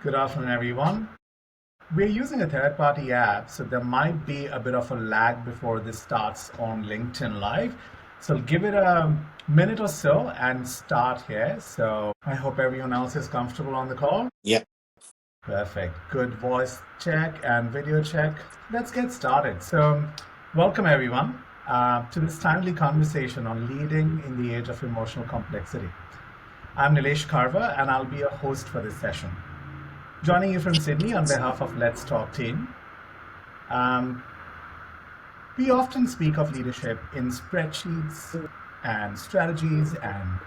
Good afternoon, everyone. We're using a third party app, so there might be a bit of a lag before this starts on LinkedIn Live. So give it a minute or so and start here. So I hope everyone else is comfortable on the call. Yeah. Perfect. Good voice check and video check. Let's get started. So, welcome everyone to this timely conversation on leading in the age of emotional complexity. I'm Nilesh Kharva, and I'll be your host for this session. Joining you from Sydney on behalf of Let's Talk team. Um, we often speak of leadership in spreadsheets and strategies and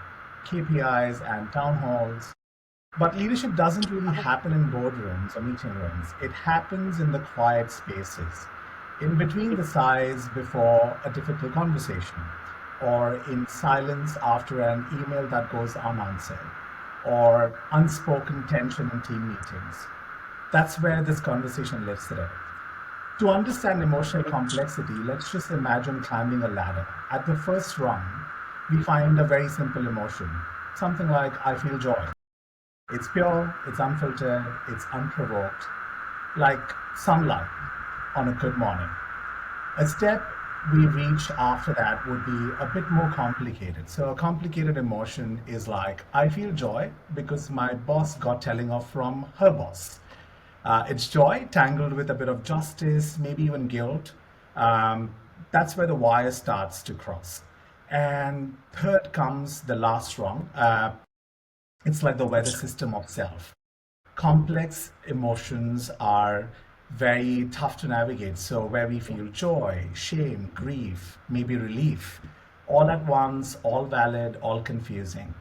KPIs and town halls. But leadership doesn't really happen in boardrooms or meeting rooms. It happens in the quiet spaces, in between the sighs before a difficult conversation, or in silence after an email that goes unanswered, or unspoken tension in team meetings. That's where this conversation lives today. To understand emotional complexity, let's just imagine climbing a ladder. At the first rung, we find a very simple emotion, something like, I feel joy. It's pure, it's unfiltered, it's unprovoked, like sunlight on a good morning. A step we reach after that would be a bit more complicated. So, a complicated emotion is like, I feel joy because my boss got telling off from her boss. It's joy tangled with a bit of justice, maybe even guilt. Um, that's where the wire starts to cross. And third comes the last rung. It's like the weather system of self. Complex emotions are very tough to navigate. So, where we feel joy, shame, grief, maybe relief, all at once, all valid, all confusing.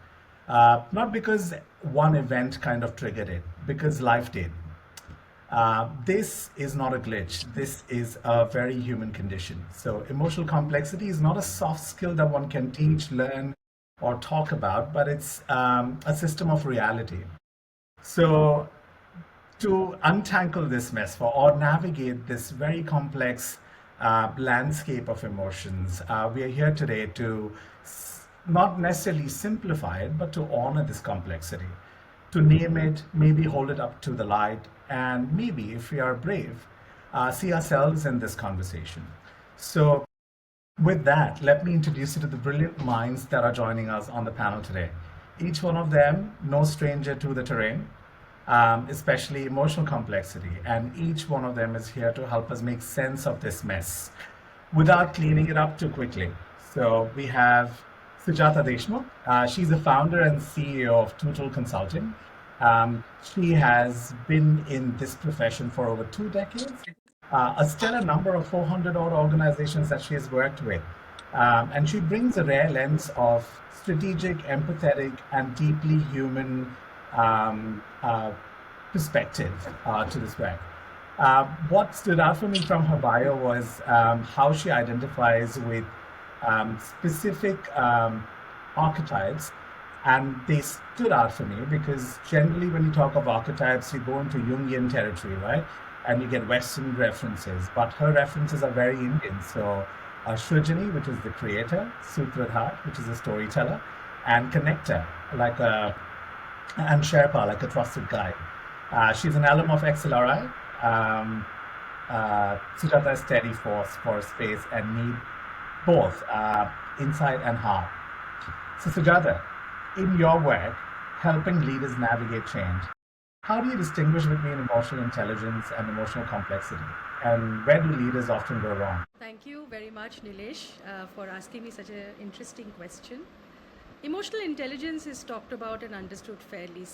Not because one event kind of triggered it, because life did. This is not a glitch. This is a very human condition. So, emotional complexity is not a soft skill that one can teach, learn, or talk about, but it's a system of reality. So, to untangle this mess for or navigate this very complex landscape of emotions, we are here today to not necessarily simplify it, but to honor this complexity, to name it, maybe hold it up to the light, and maybe, if we are brave, see ourselves in this conversation. So, with that, let me introduce you to the brilliant minds that are joining us on the panel today. Each one of them, no stranger to the terrain, especially emotional complexity, and each one of them is here to help us make sense of this mess without cleaning it up too quickly. So we have Sujata Deshmukh. She's the founder and CEO of Total Consulting. She has been in this profession for over 2 decades, a stellar number of 400 odd organizations that she has worked with. And she brings a rare lens of strategic, empathetic, and deeply human perspective to this work. What stood out for me from her bio was how she identifies with specific archetypes, and they stood out for me because generally, when you talk of archetypes, you go into Jungian territory, right? And you get Western references, but her references are very Indian. So, Shrujani, which is the creator, Sutradhar, which is a storyteller, and Connector, like a and Sherpa, like a trusted guide. She's an alum of XLRI. Sujata is steady force for space and need both inside and heart. So, Sujata, in your work, helping leaders navigate change, how do you distinguish between emotional intelligence and emotional complexity? And where do leaders often go wrong? Thank you very much, Nilesh, for asking me such an interesting question. Emotional intelligence is talked about and understood fairly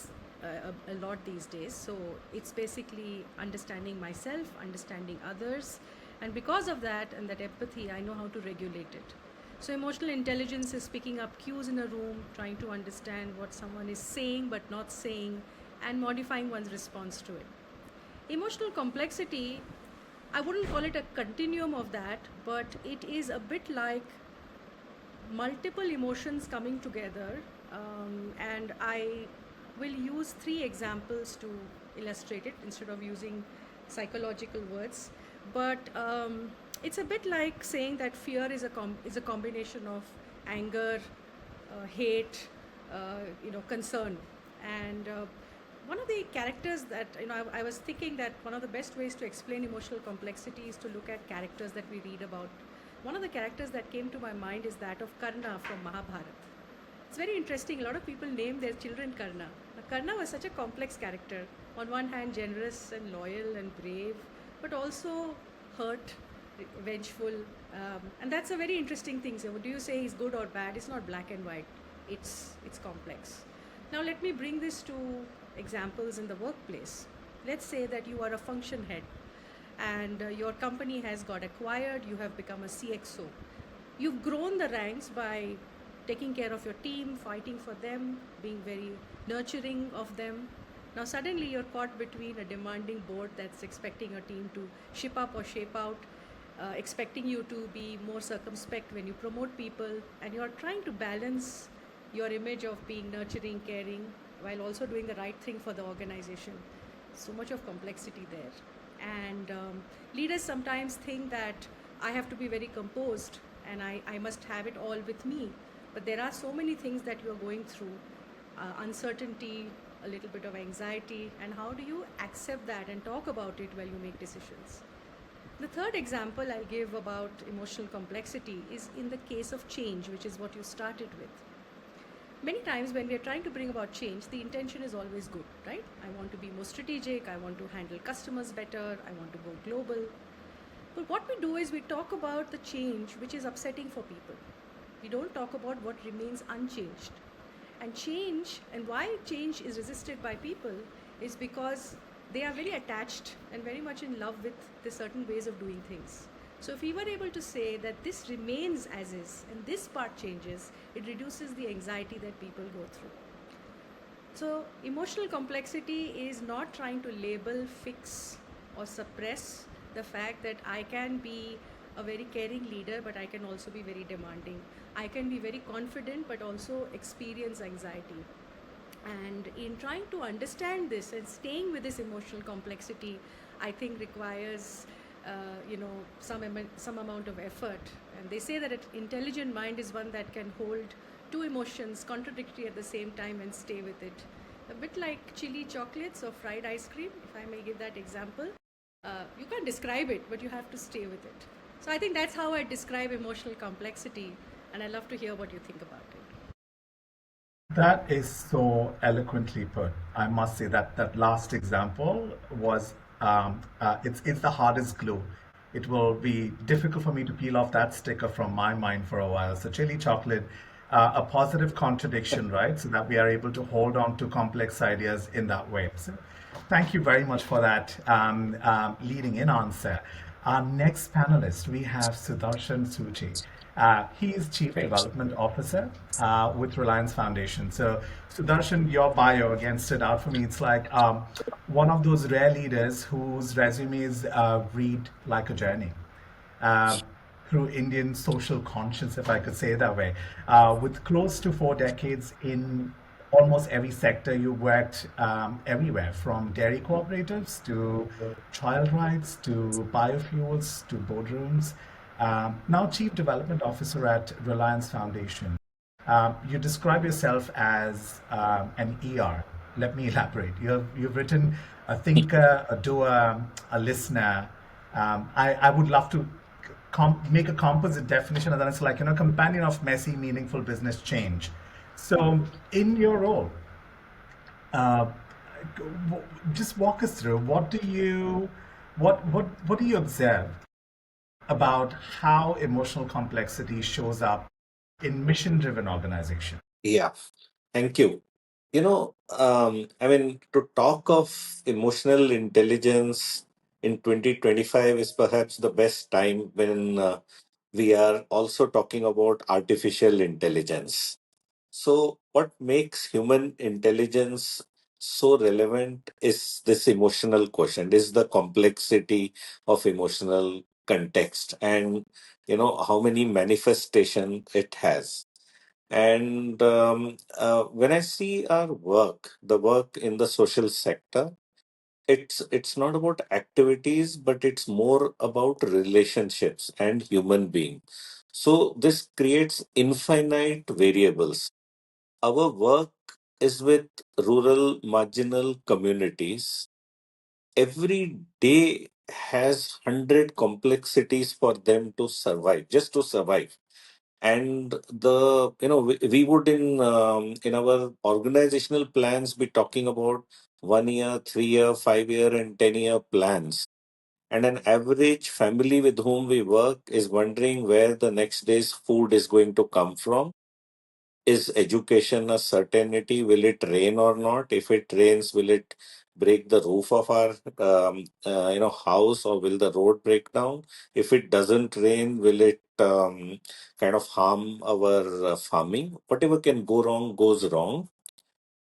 a lot these days. So it's basically understanding myself, understanding others, and because of that and that empathy, I know how to regulate it. So emotional intelligence is picking up cues in a room, trying to understand what someone is saying but not saying, and modifying one's response to it. Emotional complexity, I wouldn't call it a continuum of that, but it is a bit like multiple emotions coming together, and I will use three examples to illustrate it instead of using psychological words. But it's a bit like saying that fear is a combination of anger, hate, concern, and one of the characters that I was thinking that one of the best ways to explain emotional complexity is to look at characters that we read about. One of the characters that came to my mind is that of Karna from Mahabharata. It's very interesting. A lot of people name their children Karna. Now, Karna was such a complex character. On one hand, generous and loyal and brave, but also hurt, vengeful, and that's a very interesting thing. So, do you say he's good or bad? It's not black and white. It's complex. Now, let me bring this to examples in the workplace. Let's say that you are a function head, and your company has got acquired. You have become a CXO. You've grown the ranks by taking care of your team, fighting for them, being very nurturing of them. Now, suddenly you're caught between a demanding board that's expecting your team to ship up or shape out, expecting you to be more circumspect when you promote people, and you're trying to balance your image of being nurturing, caring, while also doing the right thing for the organization. So much of complexity there. And leaders sometimes think that I have to be very composed and I must have it all with me. But there are so many things that you are going through, uncertainty, a little bit of anxiety, and how do you accept that and talk about it while you make decisions? The third example I'll give about emotional complexity is in the case of change, which is what you started with. Many times when we are trying to bring about change, the intention is always good, right? I want to be more strategic, I want to handle customers better, I want to go global. But what we do is we talk about the change which is upsetting for people. We don't talk about what remains unchanged. And change, and why change is resisted by people, is because they are very attached and very much in love with the certain ways of doing things. So if we were able to say that this remains as is and this part changes, it reduces the anxiety that people go through. So emotional complexity is not trying to label, fix, or suppress the fact that I can be a very caring leader, but I can also be very demanding. I can be very confident, but also experience anxiety. And in trying to understand this and staying with this emotional complexity, I think requires some amount of effort. And they say that an intelligent mind is one that can hold two emotions contradictory at the same time and stay with it. A bit like chili chocolates or fried ice cream, if I may give that example. You can't describe it, but you have to stay with it. So I think that's how I describe emotional complexity, and I'd love to hear what you think about it. That is so eloquently put. I must say that that last example was it's the hardest glue. It will be difficult for me to peel off that sticker from my mind for a while. So chili chocolate, a positive contradiction, right? So that we are able to hold on to complex ideas in that way. So thank you very much for that leading in answer. Our next panelist, we have Sudarshan Suchi. He is Chief Great. Development Officer with Reliance Foundation. So, Sudarshan, your bio again stood out for me. It's like one of those rare leaders whose resumes read like a journey uh, through Indian social conscience, if I could say it that way. With close to 4 decades in almost every sector, you worked everywhere from dairy cooperatives to child rights to biofuels to boardrooms. Now, Chief Development Officer at Reliance Foundation. You describe yourself as an ER. Let me elaborate. You've written a thinker, a doer, a listener. I would love to make a composite definition, and then it's like, companion of messy, meaningful business change. So, in your role, uh, just walk us through what do you observe about how emotional complexity shows up in mission-driven organization? Yeah, thank you. To talk of emotional intelligence in 2025 is perhaps the best time when we are also talking about artificial intelligence. So, what makes human intelligence so relevant is this emotional quotient, is the complexity of emotional context and how many manifestation it has. And when I see our work, the work in the social sector, it's not about activities, but it's more about relationships and human being. So this creates infinite variables. Our work is with rural marginal communities. Every day has 100 complexities for them to survive, just to survive. And we would in our organizational plans be talking about 1 year, 3 year, 5 year, and 10 year plans. And an average family with whom we work is wondering where the next day's food is going to come from. Is education a certainty? Will it rain or not? If it rains, will it break the roof of our house, or will the road break down? If it doesn't rain, will it kind of harm our farming? Whatever can go wrong goes wrong.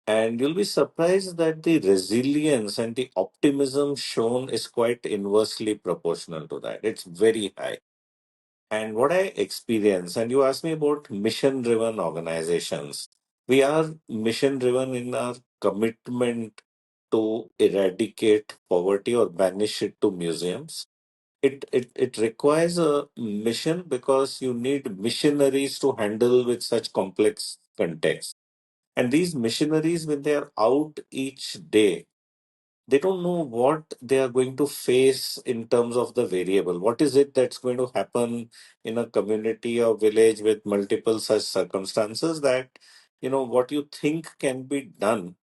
And you'll be surprised that the resilience and the optimism shown is quite inversely proportional to that. It's very high. And what I experience, and you asked me about mission driven organizations. We are mission driven in our commitment to eradicate poverty or banish it to museums. It requires a mission because you need missionaries to handle with such complex context. And these missionaries, when they are out each day, they don't know what they are going to face in terms of the variable. What is it that's going to happen in a community or village with multiple such circumstances that, what you think can be done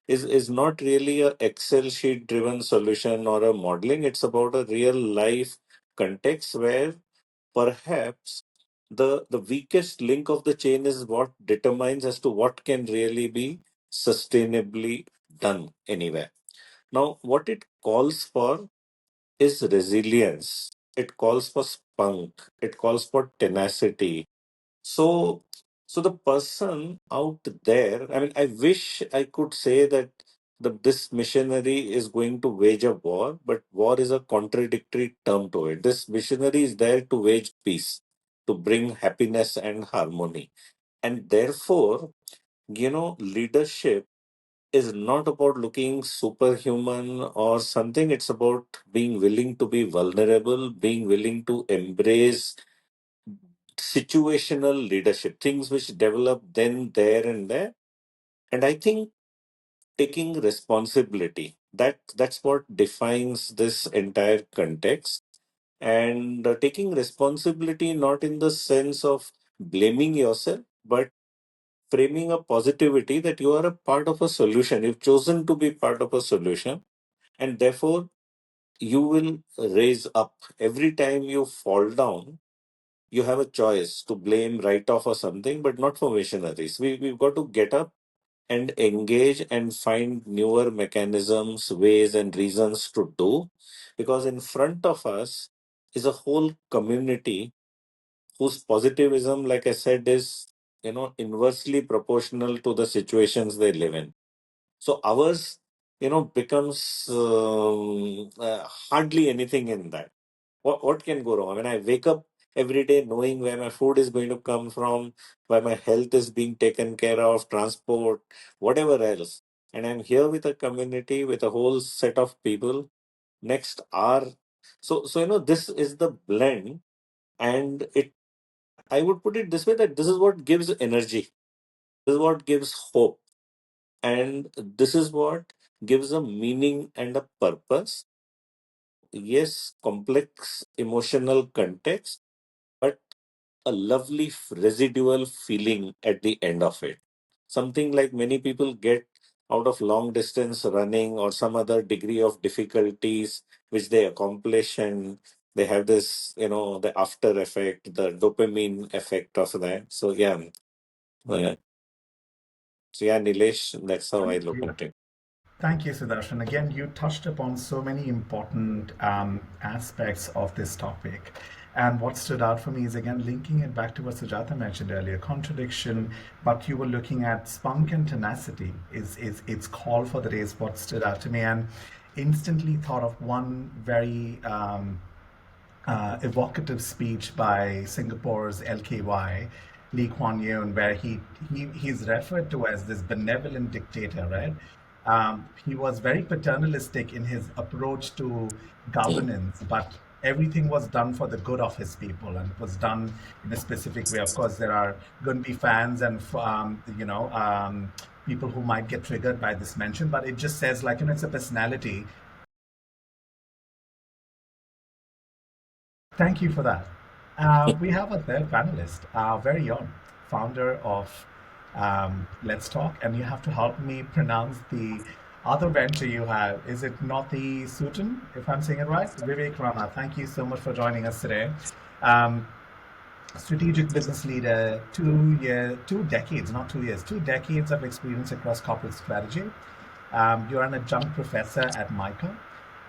is not really a Excel sheet driven solution or a modeling. It's about a real life context where perhaps the weakest link of the chain is what determines as to what can really be sustainably done anywhere. Now, what it calls for is resilience. It calls for spunk. It calls for tenacity. So, so the person out there, I mean, I wish I could say that this missionary is going to wage a war, but war is a contradictory term to it. This missionary is there to wage peace, to bring happiness and harmony. And therefore, leadership is not about looking superhuman or something. It's about being willing to be vulnerable, being willing to embrace situational leadership, things which develop then, there, and there. And I think taking responsibility, that's what defines this entire context. And taking responsibility not in the sense of blaming yourself, but framing a positivity that you are a part of a solution. You've chosen to be part of a solution, and therefore you will raise up. Every time you fall down, you have a choice to blame, write off, or something, but not for missionaries. We've got to get up and engage and find newer mechanisms, ways, and reasons to do, because in front of us is a whole community whose positivism, like I said, is inversely proportional to the situations they live in. So ours, becomes hardly anything in that. What can go wrong? I mean, I wake up every day knowing where my food is going to come from, where my health is being taken care of, transport, whatever else. And I'm here with a community, with a whole set of people. Next are so this is the blend, and I would put it this way, that this is what gives energy. This is what gives hope. And this is what gives a meaning and a purpose. Yes, complex emotional context, but a lovely residual feeling at the end of it. Something like many people get out of long distance running or some other degree of difficulties which they accomplish, and they have this, the after effect, the dopamine effect of that. So yeah, uh, Nilesh, that's how I Thank look you. at it. Thank you, Sudarshan. Again, you touched upon so many important aspects of this topic. And what stood out for me is, again, linking it back to what Sujata mentioned earlier, contradiction, but you were looking at spunk and tenacity is its call for the day is what stood out to me. And instantly thought of one very evocative speech by Singapore's LKY, Lee Kuan Yew, where he's referred to as this benevolent dictator, right? He was very paternalistic in his approach to Mm. governance, but everything was done for the good of his people, and it was done in a specific way. Of course, there are going to be fans and people who might get triggered by this mention, but it just says like, it's a personality. Thank you for that. We have a third panelist, our very own founder of Let's Talk, and you have to help me pronounce the other venture you have. Is it not the Sujan, if I'm saying it right? Vivek Rana, thank you so much for joining us today. Um, Strategic business leader, 2 decades, not 2 years, 2 decades of experience across corporate strategy. You're an adjunct professor at MICA.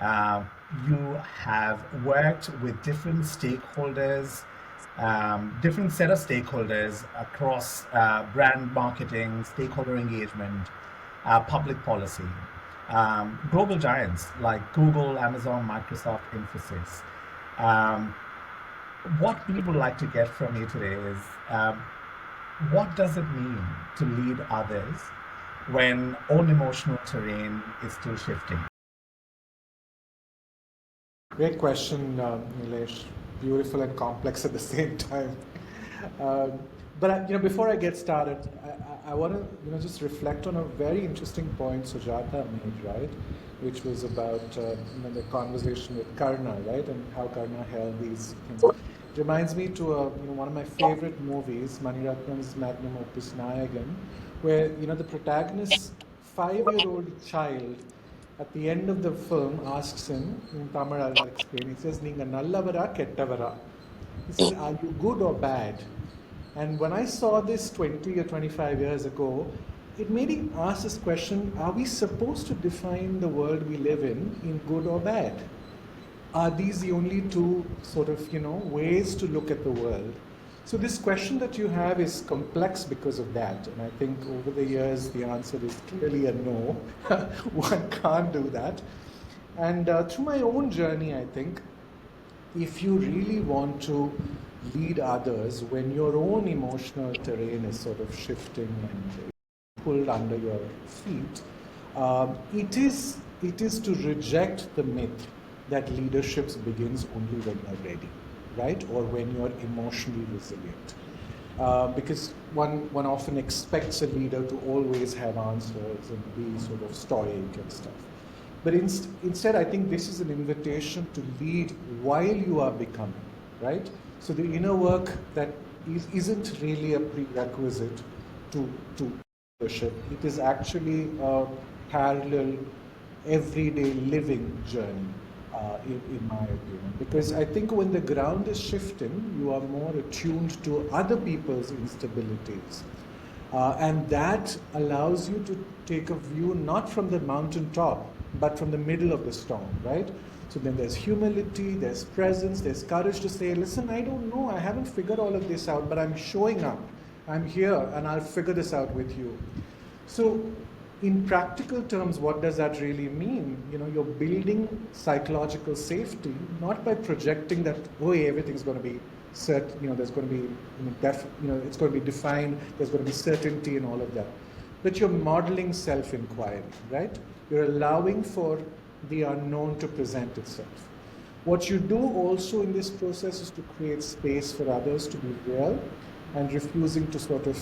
Uh, you have worked with different stakeholders, different set of stakeholders across brand marketing, stakeholder engagement, public policy, global giants like Google, Amazon, Microsoft, Infosys. Um, what we would like to get from you today is what does it mean to lead others when own emotional terrain is still shifting? Great question, Nilesh. Beautiful and complex at the same time. But before I get started, I want to just reflect on a very interesting point Sujata made, right? Which was about the conversation with Karna, right, and how Karna held these things. It reminds me to one of my favorite movies, Maniratnam's magnum opus Nayagan, where the protagonist's 5-year-old child at the end of the film asks him, in Tamil I'll explain, he says, Ninga nallavara kettavara. He says, are you good or bad? And when I saw this 20 or 25 years ago, it made me ask this question, are we supposed to define the world we live in good or bad? Are these the only two sort of, ways to look at the world? So this question that you have is complex because of that. And I think over the years, the answer is clearly a no. One can't do that. And through my own journey, I think, if you really want to lead others when your own emotional terrain is sort of shifting and pulled under your feet, it is to reject the myth that leadership begins only when you're ready, right? Or when you're emotionally resilient. Because one often expects a leader to always have answers and be sort of stoic and stuff. But instead, I think this is an invitation to lead while you are becoming, right? So the inner work that isn't really a prerequisite to leadership. It is actually a parallel, everyday living journey, in my opinion. Because I think when the ground is shifting, you are more attuned to other people's instabilities. And that allows you to take a view not from the mountaintop, but from the middle of the storm, right? So then there's humility, there's presence, there's courage to say, listen, I don't know, I haven't figured all of this out, but I'm showing up. I'm here and I'll figure this out with you. So in practical terms, what does that really mean? You're building psychological safety, not by projecting that, everything's going to be set, there's going to be, it's going to be defined, there's going to be certainty and all of that. But you're modeling self-inquiry, right? You're allowing for the unknown to present itself. What you do also in this process is to create space for others to be real and refusing to sort of,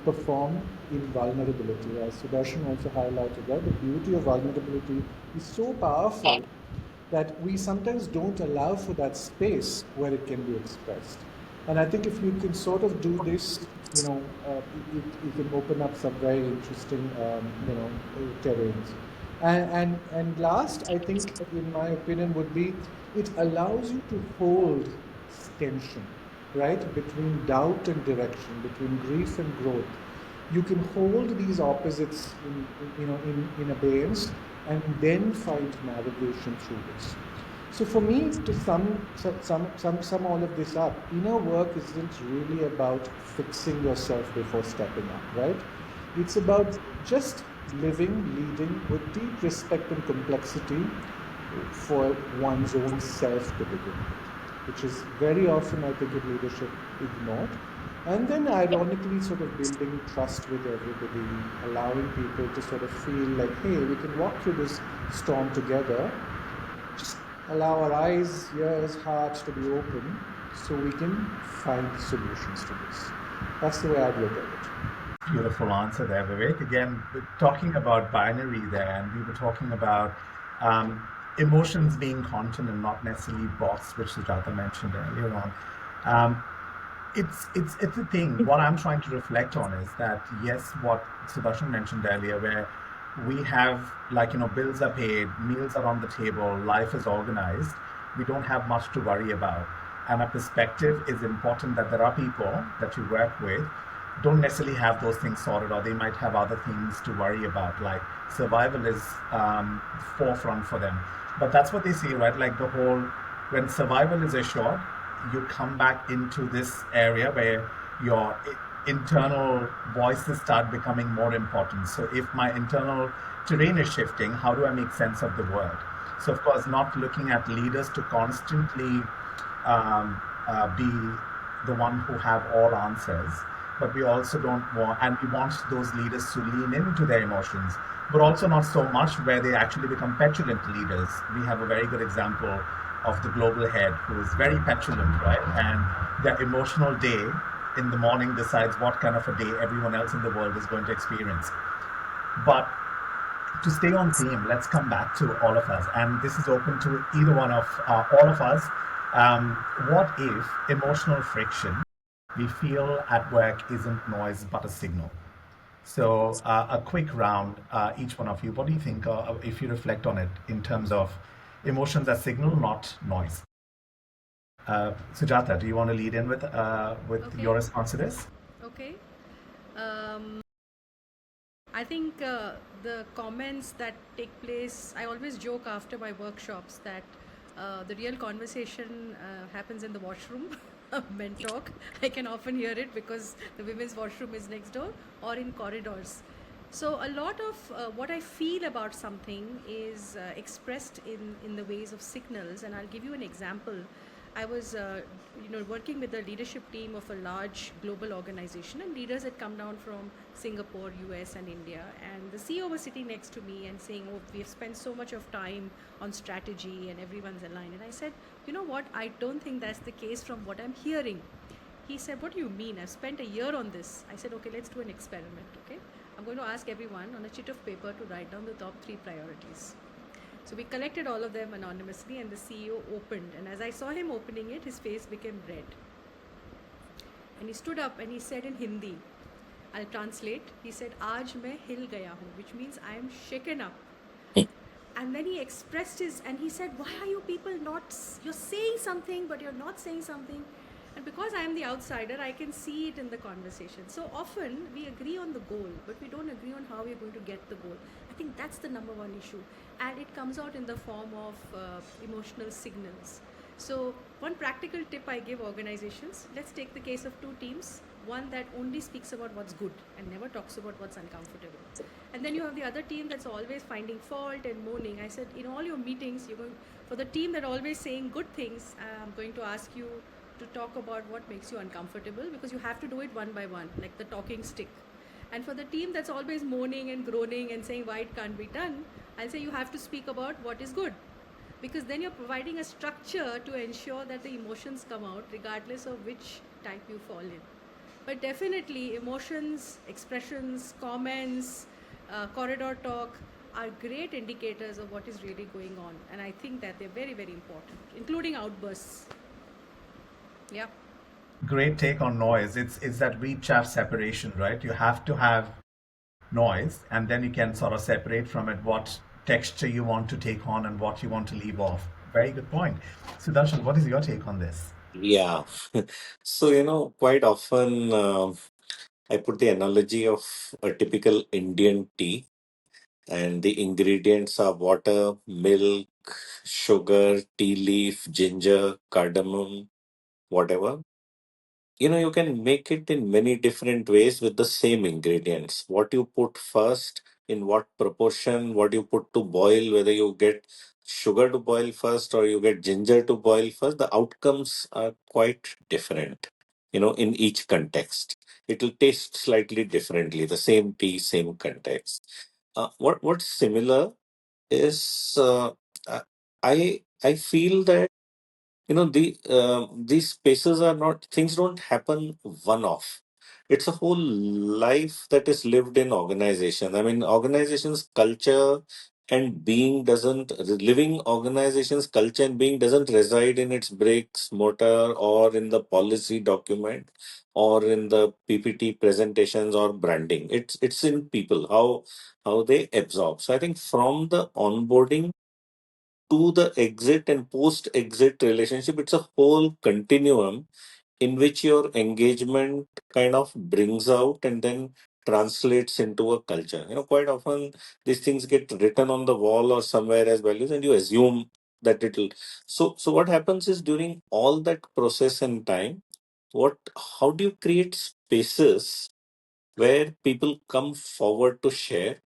perform in vulnerability. As Sudarshan also highlighted, right? The beauty of vulnerability is so powerful that we sometimes don't allow for that space where it can be expressed. And I think if you can sort of do this, it can open up some very interesting, terrains. And last, I think, in my opinion, would be it allows you to hold tension, right, between doubt and direction, between grief and growth. You can hold these opposites in abeyance and then find navigation through this. So for me, to sum all of this up, inner work isn't really about fixing yourself before stepping up, right? It's about just living, leading with deep respect and complexity for one's own self to begin with, which is very often, I think, in leadership ignored. And then ironically sort of building trust with everybody, allowing people to sort of feel like, hey, we can walk through this storm together. Just allow our eyes, ears, hearts to be open so we can find solutions to this. That's the way I'd look at it. Beautiful answer there, Vivek. Again, talking about binary there, and we were talking about um, emotions being content and not necessarily boxed, which Sujata mentioned earlier on. Um, it's a thing. What I'm trying to reflect on is that yes, what Sudarshan mentioned earlier, where we have like bills are paid, meals are on the table, life is organized. We don't have much to worry about, and a perspective is important that there are people that you work with don't necessarily have those things sorted, or they might have other things to worry about. Like survival is forefront for them, but that's what they say, right? Like the whole when survival is assured, you come back into this area where your internal voices start becoming more important. So if my internal terrain is shifting, how do I make sense of the world? So of course, not looking at leaders to constantly be the one who have all answers, but we also don't want, and we want those leaders to lean into their emotions, but also not so much where they actually become petulant leaders. We have a very good example of the global head who is very petulant, right? And their emotional day in the morning decides what kind of a day everyone else in the world is going to experience. But to stay on theme, let's come back to all of us, and this is open to either one of all of us. What if emotional friction we feel at work isn't noise but a signal? So, a quick round, each one of you. What do you think if you reflect on it in terms of emotions as signal, not noise? Sujata, do you want to lead in with Okay, your response to this? okay. Um, I think the comments that take place, I always joke after my workshops that the real conversation happens in the washroom. Men talk. I can often hear it because the women's washroom is next door or in corridors. So a lot of what I feel about something is expressed in the ways of signals, and I'll give you an example. I was, working with the leadership team of a large global organization, and leaders had come down from Singapore, US, and India. And the CEO was sitting next to me and saying, "Oh, we have spent so much of time on strategy, and everyone's aligned." And I said, "You know what? I don't think that's the case from what I'm hearing." He said, "What do you mean? I've spent a year on this." I said, "Okay, let's do an experiment. Okay, I'm going to ask everyone on a sheet of paper to write down the top 3 priorities." So we collected all of them anonymously, and the CEO opened. And as I saw him opening it, his face became red. And he stood up and he said in Hindi, I'll translate. He said, "Aaj main hil gaya hu," which means I am shaken up. And then he expressed his, and he said, "Why are you people not, you're saying something, but you're not saying something?" And because I am the outsider, I can see it in the conversation. So often we agree on the goal, but we don't agree on how we're going to get the goal. I think that's the number one issue. And it comes out in the form of emotional signals. So, one practical tip I give organizations, let's take the case of two teams. One that only speaks about what's good and never talks about what's uncomfortable. And then you have the other team that's always finding fault and moaning. I said, in all your meetings, you're going, for the team that are always saying good things, I'm going to ask you to talk about what makes you uncomfortable, because you have to do it one by one, like the talking stick. And for the team that's always moaning and groaning and saying why it can't be done, I'll say you have to speak about what is good, because then you're providing a structure to ensure that the emotions come out regardless of which type you fall in. But definitely, emotions, expressions, comments, corridor talk are great indicators of what is really going on. And I think that they're very, very important, including outbursts. Yeah. Great take on noise. It's that read chaff separation, right? You have to have noise, and then you can sort of separate from it what texture you want to take on and what you want to leave off. Very good point. Sudarshan, what is your take on this? Yeah. So, quite often I put the analogy of a typical Indian tea, and the ingredients are water, milk, sugar, tea leaf, ginger, cardamom, whatever. You can make it in many different ways with the same ingredients. What you put first, in what proportion, what you put to boil, whether you get sugar to boil first or you get ginger to boil first, the outcomes are quite different, in each context. It will taste slightly differently, the same tea, same context. What's similar is uh, I feel that these spaces are not, things don't happen one off. it's a whole life that is lived in organization. I mean, organizations culture and being doesn't living organizations culture and being doesn't reside in its bricks mortar or in the policy document or in the PPT presentations or branding. It's in people, how they absorb. So I think from the onboarding to the exit and post exit relationship, it's a whole continuum in which your engagement kind of brings out and then translates into a culture. Quite often these things get written on the wall or somewhere as values, and you assume that it'll. So what happens is during all that process and time, how do you create spaces where people come forward to share?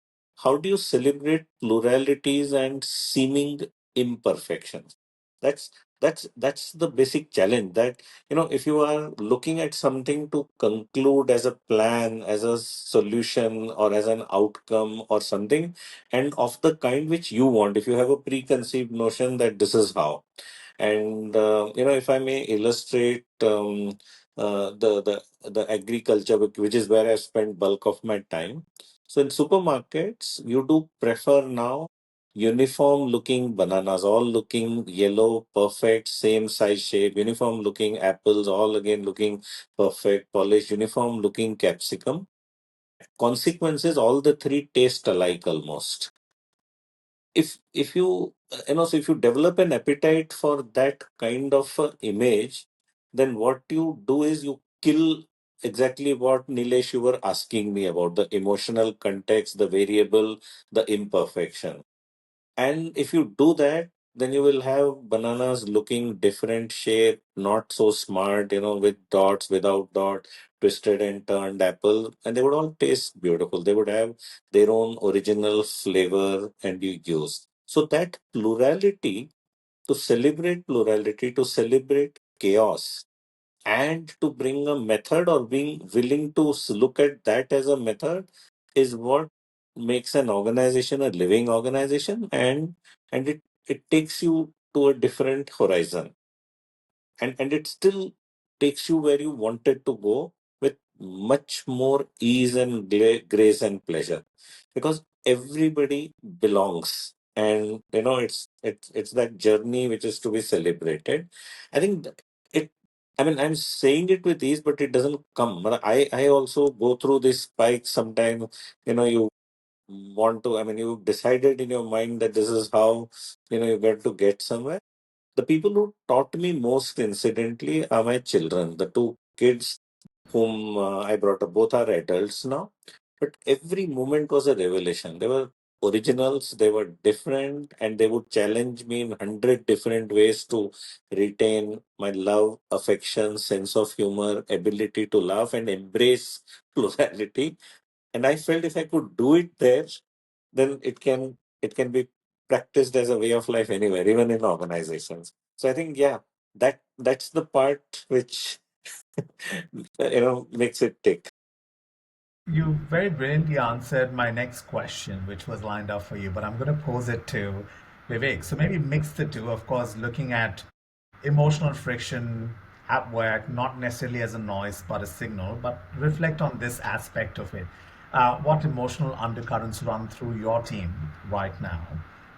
How do you celebrate pluralities and seeming imperfections? That's that's the basic challenge. That if you are looking at something to conclude as a plan, as a solution, or as an outcome or something, and of the kind which you want, if you have a preconceived notion that this is how, and if I may illustrate the agriculture, which is where I spent bulk of my time. So in supermarkets, you do prefer now uniform looking bananas, all looking yellow, perfect, same size shape, uniform looking apples, all again looking perfect, polished, uniform looking capsicum. Consequences, all the three taste alike almost. If you so if you develop an appetite for that kind of image, then what you do is you kill exactly what, Nilesh, you were asking me about: the emotional context, the variable, the imperfection. And if you do that, then you will have bananas looking different shape, not so smart, with dots, without dot, twisted and turned apple, and they would all taste beautiful. They would have their own original flavor and you use. So that plurality, to celebrate chaos, and to bring a method, or being willing to look at that as a method, is what makes an organization a living organization, and it takes you to a different horizon, and it still takes you where you wanted to go with much more ease and grace and pleasure, because everybody belongs, and it's that journey which is to be celebrated. I think it I mean, I'm saying it with ease, but it doesn't come. But I also go through this spike sometime. You want to, I mean, you decided in your mind that this is how you got to get somewhere. The people who taught me most, incidentally, are my children, the two kids whom I brought up. Both are adults now, but every moment was a revelation. They were originals, they were different, and they would challenge me in 100 different ways to retain my love, affection, sense of humor, ability to laugh, and embrace plurality. And I felt if I could do it there, then it can be practiced as a way of life anywhere, even in organizations. So I think, yeah, that's the part which makes it tick. You very brilliantly answered my next question, which was lined up for you, but I'm going to pose it to Vivek. So maybe mix the two, of course, looking at emotional friction at work, not necessarily as a noise, but a signal, but reflect on this aspect of it. What emotional undercurrents run through your team right now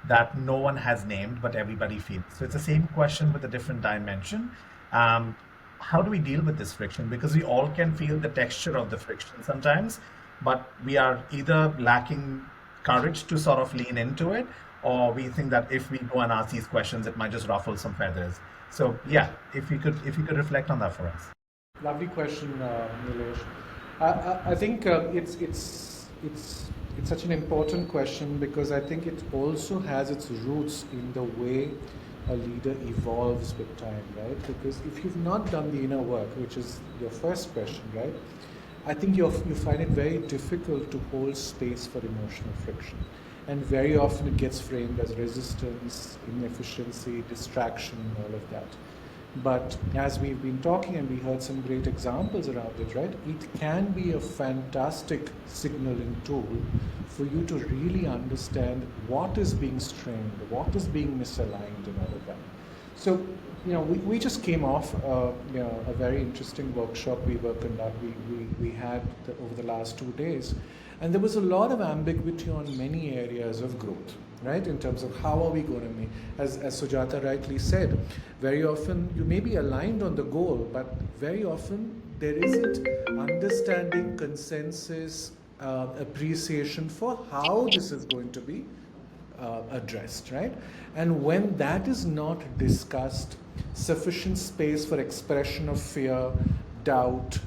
that no one has named, but everybody feels? So it's the same question with a different dimension. Um, how do we deal with this friction? Because we all can feel the texture of the friction sometimes, but we are either lacking courage to sort of lean into it, or we think that if we go and ask these questions, it might just ruffle some feathers. So yeah, if you could reflect on that for us. Lovely question, Nilesh. I think it's such an important question because I think it also has its roots in the way a leader evolves with time, right? Because if you've not done the inner work, which is your first question, right? I think you find it very difficult to hold space for emotional friction. And very often it gets framed as resistance, inefficiency, distraction, all of that. But as we've been talking and we heard some great examples around it, right? It can be a fantastic signaling tool for you to really understand what is being strained, what is being misaligned, and all of that. So, we just came off, a very interesting workshop we had over the last 2 days, and there was a lot of ambiguity on many areas of growth, right? In terms of how are we going to make, as Sujata rightly said, very often you may be aligned on the goal, but very often there isn't understanding, consensus, appreciation for how this is going to be addressed, right? And when that is not discussed, sufficient space for expression of fear, doubt,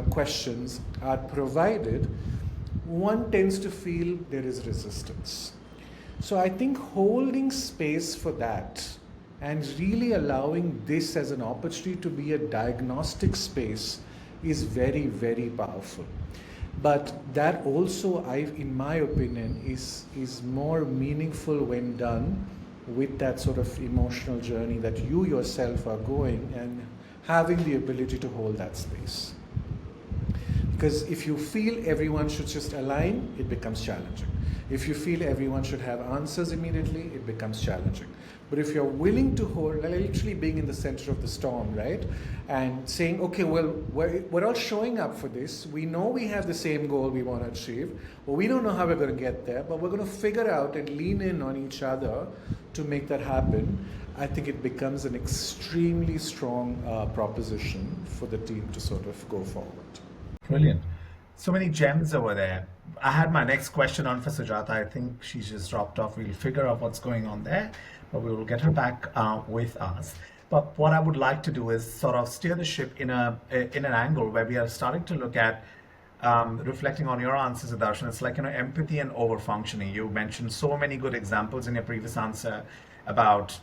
questions are provided, one tends to feel there is resistance. So I think holding space for that and really allowing this as an opportunity to be a diagnostic space is very, very powerful. But that also, in my opinion, is more meaningful when done with that sort of emotional journey that you yourself are going and having the ability to hold that space. Because if you feel everyone should just align, it becomes challenging. If you feel everyone should have answers immediately, it becomes challenging. But if you're willing to hold, like literally being in the center of the storm, right? And saying, okay, well, we're all showing up for this. We know we have the same goal we want to achieve. Well, we don't know how we're going to get there, but we're going to figure out and lean in on each other to make that happen. I think it becomes an extremely strong proposition for the team to sort of go forward. Brilliant. So many gems over there. I had my next question on for Sujata. I think she's just dropped off. We'll figure out what's going on there, but we will get her back with us. But what I would like to do is sort of steer the ship in an angle where we are starting to look at reflecting on your answers, Sudarshan. It's like empathy and over functioning. You mentioned so many good examples in your previous answer about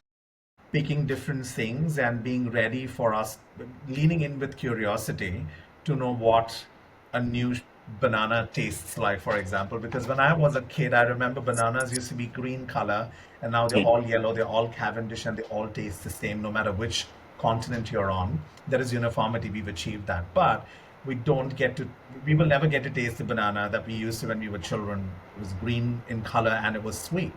picking different things and being ready for us, leaning in with curiosity to know what a new banana tastes like, for example. Because when I was a kid, I remember bananas used to be green color, and now they're all yellow, they're all Cavendish, and they all taste the same, no matter which continent you're on. There is uniformity, we've achieved that. But we will never get to taste the banana that we used to when we were children. It was green in color and it was sweet.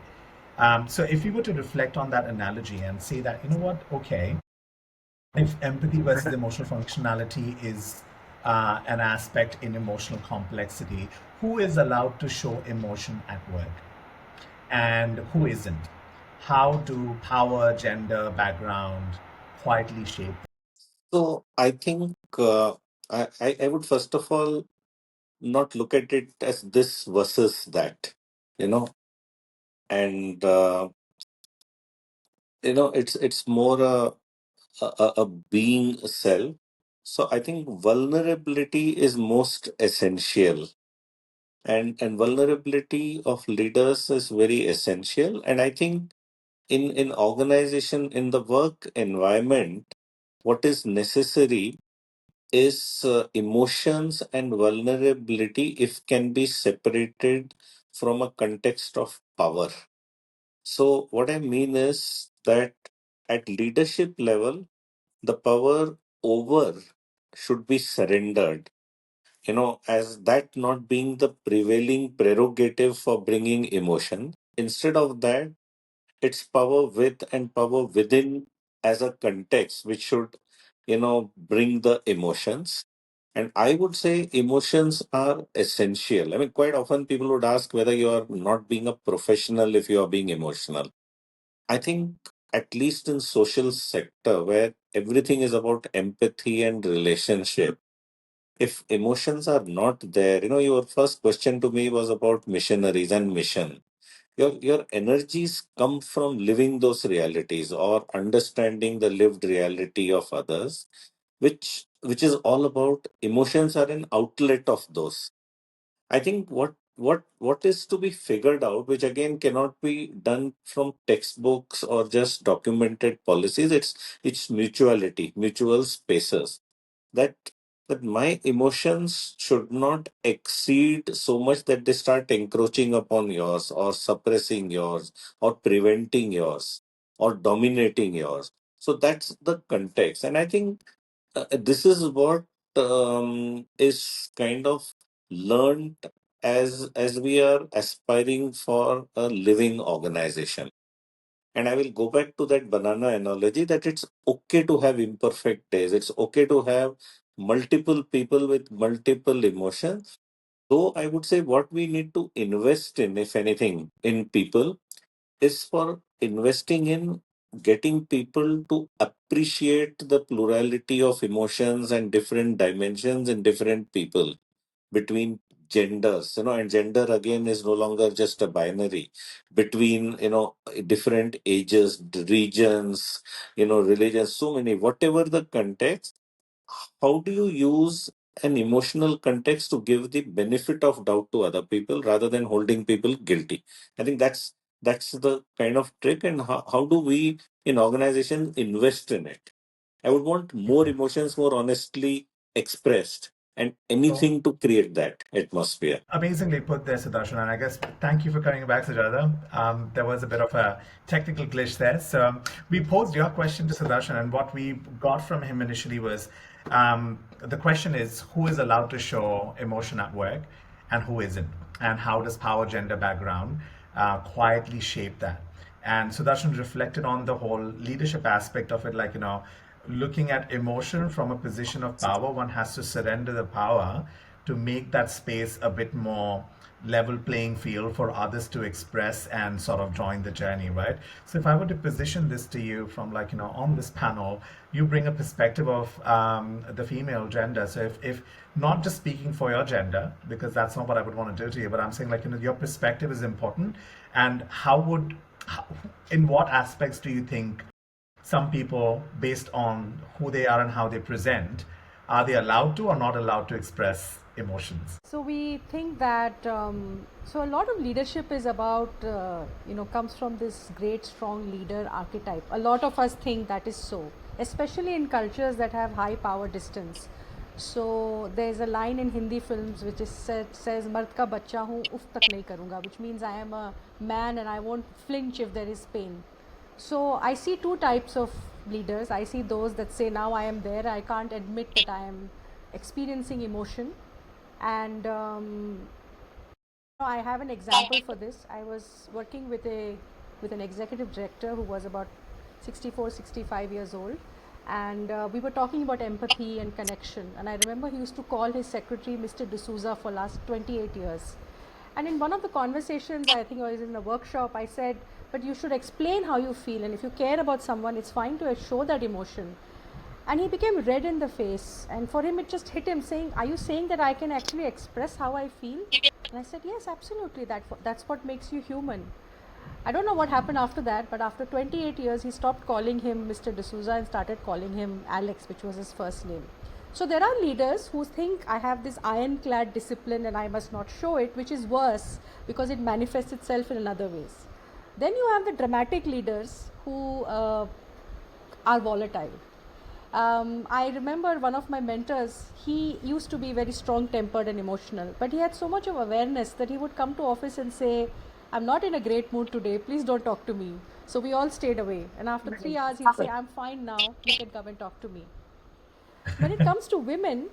So if you were to reflect on that analogy and say that, you know what, okay, if empathy versus emotional functionality is an aspect in emotional complexity, who is allowed to show emotion at work and who isn't? How do power, gender, background quietly shape? So I think I would first of all not look at it as this versus that, you know, and it's more a being self. So I think vulnerability is most essential, and vulnerability of leaders is very essential. And I think in organization, in the work environment, what is necessary is emotions and vulnerability if can be separated from a context of power. So what I mean is that at leadership level, the power over should be surrendered, as that not being the prevailing prerogative for bringing emotion. Instead of that, it's power with and power within as a context which should, bring the emotions. And I would say emotions are essential. I mean, quite often people would ask whether you are not being a professional if you are being emotional. I think at least in social sector where everything is about empathy and relationship, if emotions are not there, your first question to me was about missionaries and mission. Your energies come from living those realities or understanding the lived reality of others, which is all about emotions are an outlet of those. I think what is to be figured out, which again cannot be done from textbooks or just documented policies, it's mutuality, mutual spaces. That that my emotions should not exceed so much that they start encroaching upon yours or suppressing yours or preventing yours or dominating yours. So that's the context. And I think this is what is kind of learned as we are aspiring for a living organization. And I will go back to that banana analogy, that it's okay to have imperfect days. It's okay to have multiple people with multiple emotions. Though I would say what we need to invest in, if anything, in people is for investing in getting people to appreciate the plurality of emotions and different dimensions in different people, between genders, and gender again is no longer just a binary, between different ages, regions, religions, so many, whatever the context. How do you use an emotional context to give the benefit of doubt to other people rather than holding people guilty? I think that's the kind of trick. And how do we in organizations invest in it? I would want more emotions more honestly expressed, and So anything to create that atmosphere. amazingly put there, Sudarshan. And I guess thank you for coming back, Sujata. There was a bit of a technical glitch there. So we posed your question to Sudarshan, and what we got from him initially was the question is who is allowed to show emotion at work and who isn't? And how does power, gender background quietly shape that? And Sudarshan reflected on the whole leadership aspect of it, like, looking at emotion from a position of power, one has to surrender the power to make that space a bit more level playing field for others to express and sort of join the journey, right? So if I were to position this to you from, like, on this panel, you bring a perspective of the female gender. So if not just speaking for your gender, because that's not what I would want to do to you, but I'm saying, like, your perspective is important. And in what aspects do you think some people, based on who they are and how they present, are they allowed to or not allowed to express emotions? So we think that so a lot of leadership is about comes from this great strong leader archetype. A lot of us think that is so, especially in cultures that have high power distance. So there's a line in Hindi films which says "Mard ka bachcha hu, uf tak nahi karunga," which means I am a man and I won't flinch if there is pain. So I see two types of leaders. I see those that say, now I am there, I can't admit that I am experiencing emotion. And I have an example for this. I was working with an executive director who was about 64, 65 years old. And we were talking about empathy and connection. And I remember he used to call his secretary Mr. D'Souza for last 28 years. And in one of the conversations, I think I was in a workshop, I said, but you should explain how you feel. And if you care about someone, it's fine to show that emotion. And he became red in the face. And for him, it just hit him saying, are you saying that I can actually express how I feel? And I said, yes, absolutely. That's what makes you human. I don't know what happened after that, but after 28 years, he stopped calling him Mr. D'Souza and started calling him Alex, which was his first name. So there are leaders who think I have this ironclad discipline and I must not show it, which is worse because it manifests itself in other ways. Then you have the dramatic leaders who are volatile. I remember one of my mentors, he used to be very strong tempered and emotional, but he had so much of awareness that he would come to office and say, I'm not in a great mood today, please don't talk to me. So we all stayed away. And after 3 hours, he'd say, I'm fine now, you can come and talk to me. When it comes to women,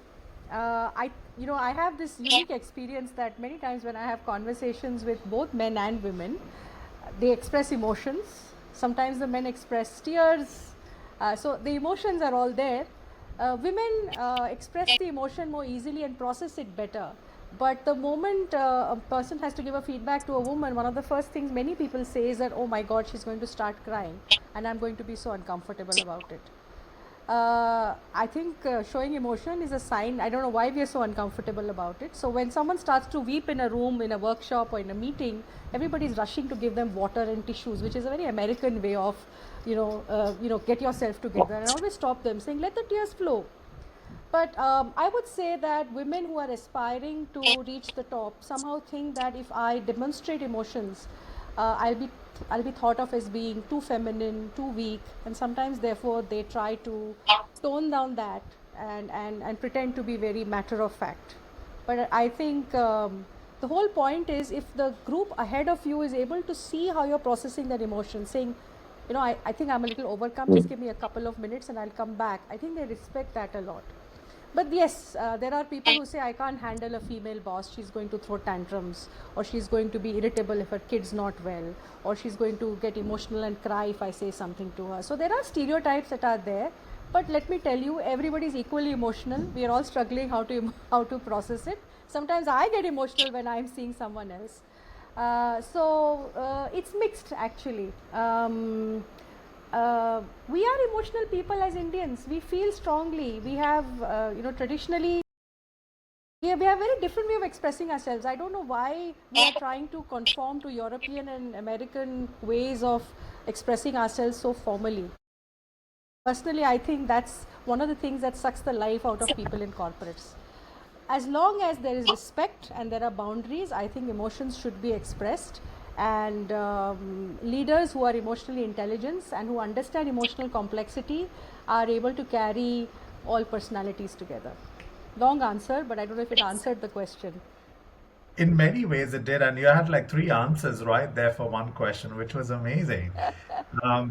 I have this unique experience that many times when I have conversations with both men and women, they express emotions. Sometimes the men express tears. So the emotions are all there. Women express the emotion more easily and process it better. But the moment a person has to give a feedback to a woman, one of the first things many people say is that, oh my God, she's going to start crying and I'm going to be so uncomfortable about it. I think showing emotion is a sign. I don't know why we are so uncomfortable about it. So when someone starts to weep in a room, in a workshop or in a meeting, everybody is rushing to give them water and tissues, which is a very American way of, get yourself together. And I always stop them saying, let the tears flow. But I would say that women who are aspiring to reach the top somehow think that if I demonstrate emotions, I'll be thought of as being too feminine, too weak, and sometimes therefore they try to tone down that and pretend to be very matter of fact. But I think the whole point is if the group ahead of you is able to see how you're processing that emotion, saying, I think I'm a little overcome, just give me a couple of minutes and I'll come back. I think they respect that a lot. But yes, there are people who say, I can't handle a female boss, she's going to throw tantrums, or she's going to be irritable if her kid's not well, or she's going to get emotional and cry if I say something to her. So there are stereotypes that are there. But let me tell you, everybody is equally emotional. We are all struggling how to process it. Sometimes I get emotional when I'm seeing someone else. So it's mixed actually. We are emotional people as Indians. We feel strongly. We have, traditionally, we have a very different way of expressing ourselves. I don't know why we are trying to conform to European and American ways of expressing ourselves so formally. Personally, I think that's one of the things that sucks the life out of people in corporates. As long as there is respect and there are boundaries, I think emotions should be expressed. And leaders who are emotionally intelligent and who understand emotional complexity are able to carry all personalities together. Long answer, but I don't know if it answered the question. In many ways, it did, and you had like three answers right there for one question, which was amazing.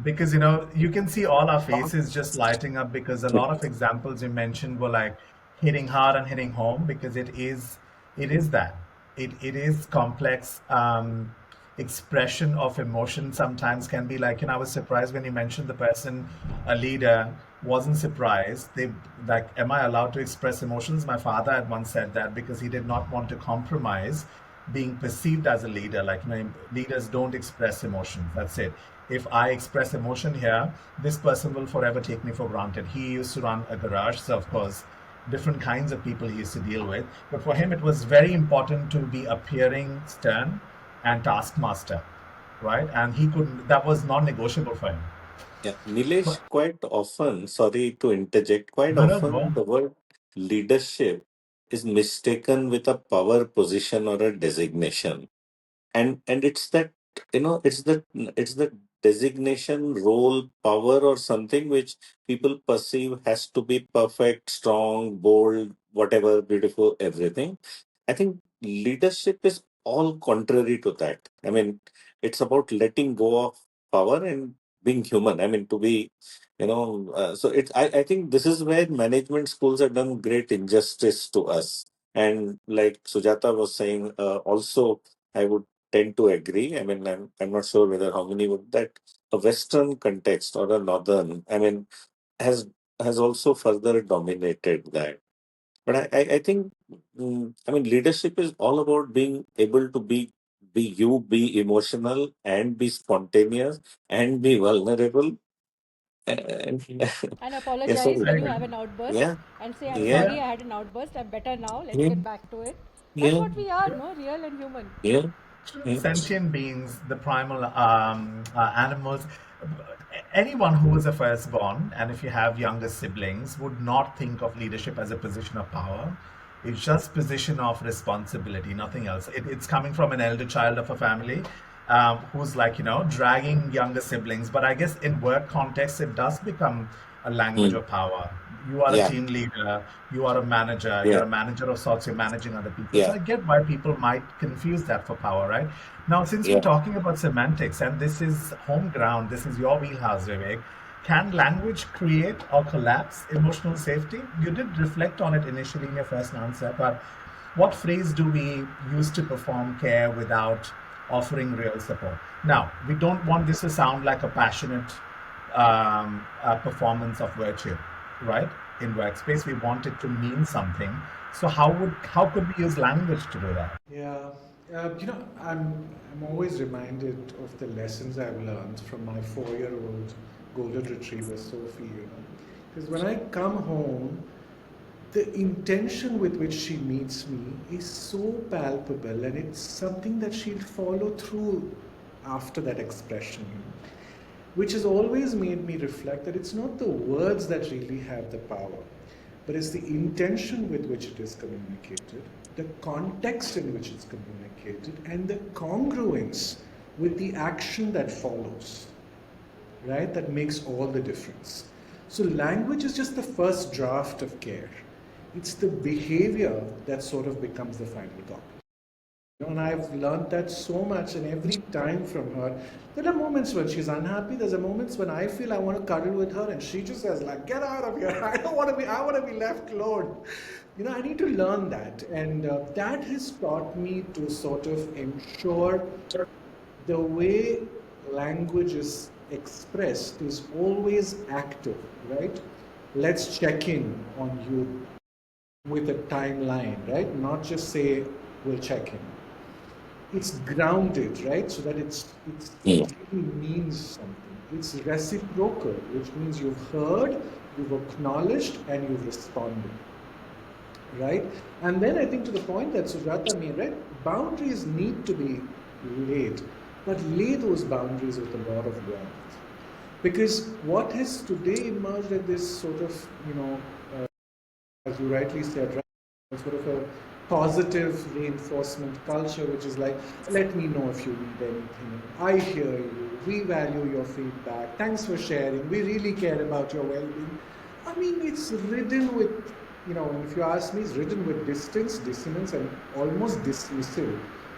Because you can see all our faces just lighting up because a lot of examples you mentioned were like hitting hard and hitting home because it is that it is complex. Expression of emotion sometimes can be like, I was surprised when you mentioned the person, a leader, wasn't surprised. They like, am I allowed to express emotions? My father had once said that because he did not want to compromise being perceived as a leader. Like, leaders don't express emotions. That's it. If I express emotion here, this person will forever take me for granted. He used to run a garage, so of course, different kinds of people he used to deal with. But for him, it was very important to be appearing stern and taskmaster, right? And he couldn't, that was non-negotiable for him. Yeah, Nilesh, quite often, sorry to interject, quite No, no, go often on. the word leadership is mistaken with a power position or a designation. And it's that, it's the designation, role, power, or something which people perceive has to be perfect, strong, bold, whatever, beautiful, everything. I think leadership is all contrary to that. I mean, it's about letting go of power and being human. I mean, to be, so I think this is where management schools have done great injustice to us. And like Sujata was saying, also, I would tend to agree. I mean, I'm not sure whether how many would that a Western context or a Northern, I mean, has has also further dominated that. But I think, I mean, leadership is all about being able to be you, be emotional, and be spontaneous, and be vulnerable. And And yeah, so apologize I when you agree. have an outburst yeah, and say, I'm yeah, sorry, Yeah. I had an outburst, I'm better now, let's yeah, get back to it. That's yeah, what we are, no? Real and human. yeah, yeah, Sentient beings, the primal animals. Anyone who is a firstborn, and if you have younger siblings, would not think of leadership as a position of power. It's just position of responsibility, nothing else. It's coming from an elder child of a family who's like, dragging younger siblings. But I guess in work context, it does become a language mm, of power. You are a yeah, team leader, you are a manager, you're yeah, a manager of sorts, you're managing other people. So yeah, I get why people might confuse that for power, right? Now, since we're yeah. talking about semantics, and this is home ground, this is your wheelhouse, Vivek, can language create or collapse emotional safety? You did reflect on it initially in your first answer, but what phrase do we use to perform care without offering real support? Now, we don't want this to sound like a passionate performance of virtue, right? In workspace, we want it to mean something. So how could we use language to do that? Yeah, I'm always reminded of the lessons I've learned from my 4-year-old golden retriever Sophie. Because when I come home, the intention with which she meets me is so palpable, and it's something that she'll follow through after that expression. Which has always made me reflect that it's not the words that really have the power, but it's the intention with which it is communicated, the context in which it's communicated, and the congruence with the action that follows, right? That makes all the difference. So, language is just the first draft of care. It's the behavior that sort of becomes the final copy. And I've learned that so much, and every time from her, there are moments when she's unhappy. There's a moments when I feel I want to cuddle with her, and she just says like, "Get out of here! I don't want to be. I want to be left alone." I need to learn that, and that has taught me to sort of ensure the way language is expressed is always active, right? Let's check in on you with a timeline, right? Not just say we'll check in. It's grounded, right? So that it really means something. It's reciprocal, which means you've heard, you've acknowledged, and you've responded, right? And then I think to the point that Sujata made, right? Boundaries need to be laid, but lay those boundaries with a lot of warmth. Because what has today emerged as this sort of, as you rightly said, right, sort of a positive reinforcement culture, which is like, let me know if you need anything. I hear you. We value your feedback. Thanks for sharing. We really care about your well-being. I mean, it's ridden with, and if you ask me, it's ridden with distance, dissonance, and almost dismissal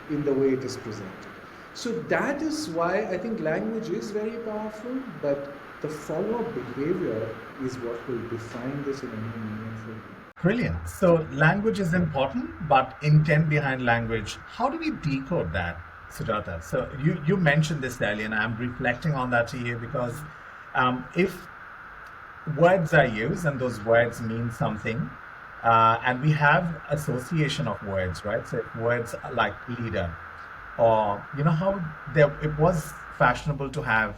in the way it is presented. So that is why I think language is very powerful, but the follow-up behavior is what will define this in a more meaningful way. Brilliant. So language is important, but intent behind language, how do we decode that, Sujata? So you mentioned this earlier, and I'm reflecting on that here because if words are used and those words mean something, and we have association of words, right? So if words are like leader, or how it was fashionable to have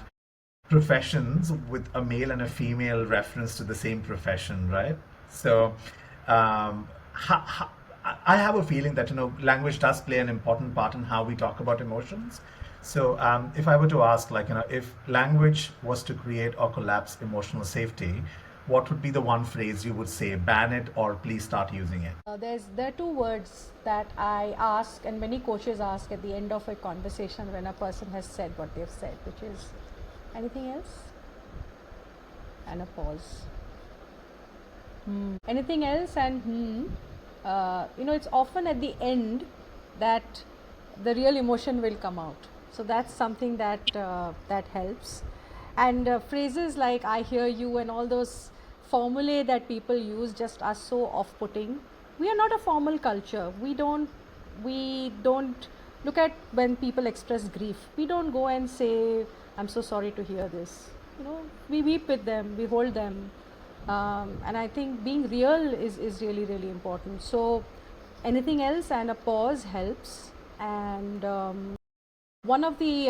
professions with a male and a female reference to the same profession, right? So I have a feeling that language does play an important part in how we talk about emotions. So if I were to ask, if language was to create or collapse emotional safety, what would be the one phrase you would say, ban it or please start using it? There are two words that I ask, and many coaches ask at the end of a conversation when a person has said what they've said, which is anything else, and a pause. Anything else, and it's often at the end that the real emotion will come out. So that's something that that helps. And phrases like "I hear you" and all those formulae that people use just are so off-putting. We are not a formal culture. We don't look at when people express grief. We don't go and say, "I'm so sorry to hear this." We weep with them, we hold them. And I think being real is really, really important. So anything else and a pause helps. And one of the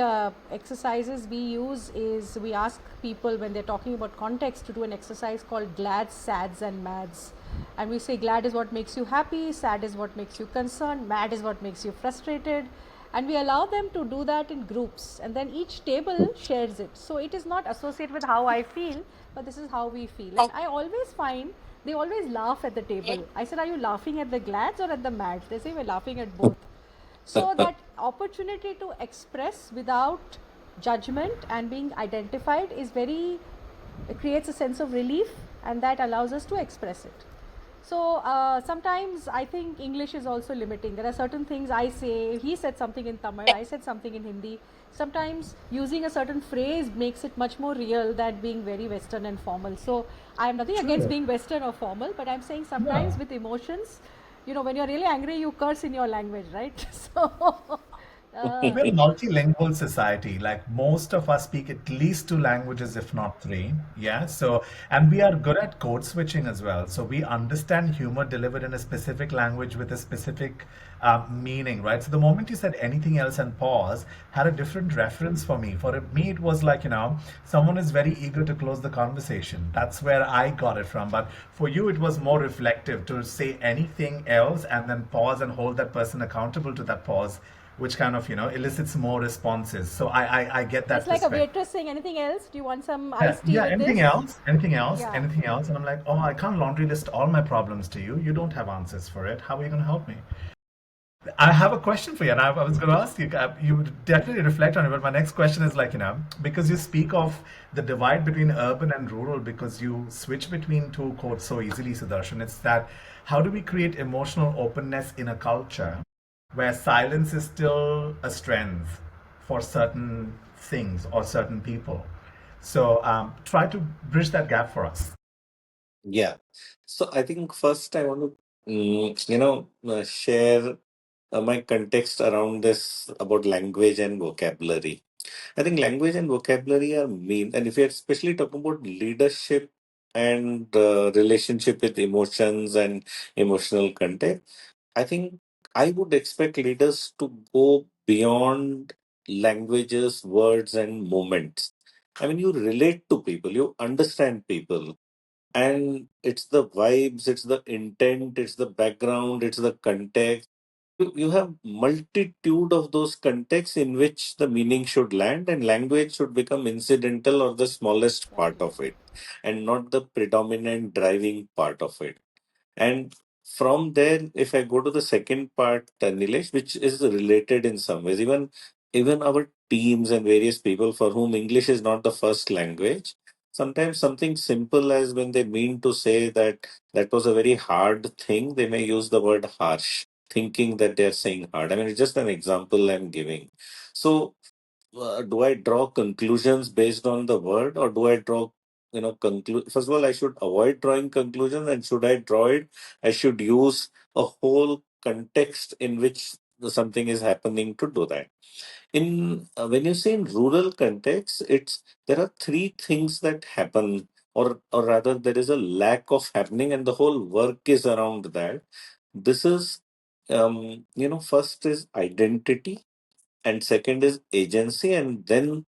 exercises we use is we ask people when they're talking about context to do an exercise called GLADS, SADS and MADS. And we say GLAD is what makes you happy, SAD is what makes you concerned, MAD is what makes you frustrated. And we allow them to do that in groups, and then each table shares it. So it is not associated with how I feel, but this is how we feel. And I always find they always laugh at the table. I said, "Are you laughing at the GLADs or at the MADs?" They say, "We're laughing at both." So that opportunity to express without judgment and being identified it creates a sense of relief, and that allows us to express it. So sometimes I think English is also limiting. There are certain things I say, he said something in Tamil, I said something in Hindi. Sometimes using a certain phrase makes it much more real than being very Western and formal. So I have nothing against being Western or formal, but I'm saying sometimes with emotions, when you're really angry, you curse in your language, right? So we're a multilingual society. Like most of us speak at least two languages, if not three. Yeah. So, and we are good at code switching as well. So we understand humor delivered in a specific language with a specific meaning, right? So the moment you said anything else and pause had a different reference for me. For me, it was like, someone is very eager to close the conversation. That's where I got it from. But for you, it was more reflective to say anything else and then pause and hold that person accountable to that pause, which kind of elicits more responses. So I get that. It's like a waitress saying, "Anything else? Do you want some iced tea?" Yeah, with anything this? else, anything else, Yeah. anything else. And I'm like, oh, I can't laundry list all my problems to you. You don't have answers for it. How are you going to help me? I have a question for you, and I was going to ask you. You would definitely reflect on it, but my next question is like, because you speak of the divide between urban and rural, because you switch between two codes so easily, Sudarshan. It's that how do we create emotional openness in a culture where silence is still a strength for certain things or certain people. So try to bridge that gap for us. Yeah. So I think first I want to, share my context around this about language and vocabulary. I think language and vocabulary are mean, and if you're especially talking about leadership and relationship with emotions and emotional context, I think I would expect leaders to go beyond languages, words, and moments. I mean, you relate to people, you understand people, and it's the vibes, it's the intent, it's the background, it's the context. You have multitude of those contexts in which the meaning should land, and language should become incidental or the smallest part Right. of it, and not the predominant driving part of it. And from there, if I go to the second part, Nilesh, which is related in some ways, even our teams and various people for whom English is not the first language, sometimes something simple as when they mean to say that that was a very hard thing, they may use the word harsh, thinking that they're saying hard. I mean, it's just an example I'm giving. So do I draw conclusions based on the word, or do I draw, first of all, I should avoid drawing conclusions, and should I draw it, I should use a whole context in which something is happening to do that. In when you say in rural context, it's there are three things that happen, or rather, there is a lack of happening, and the whole work is around that. This is, first is identity, and second is agency, and then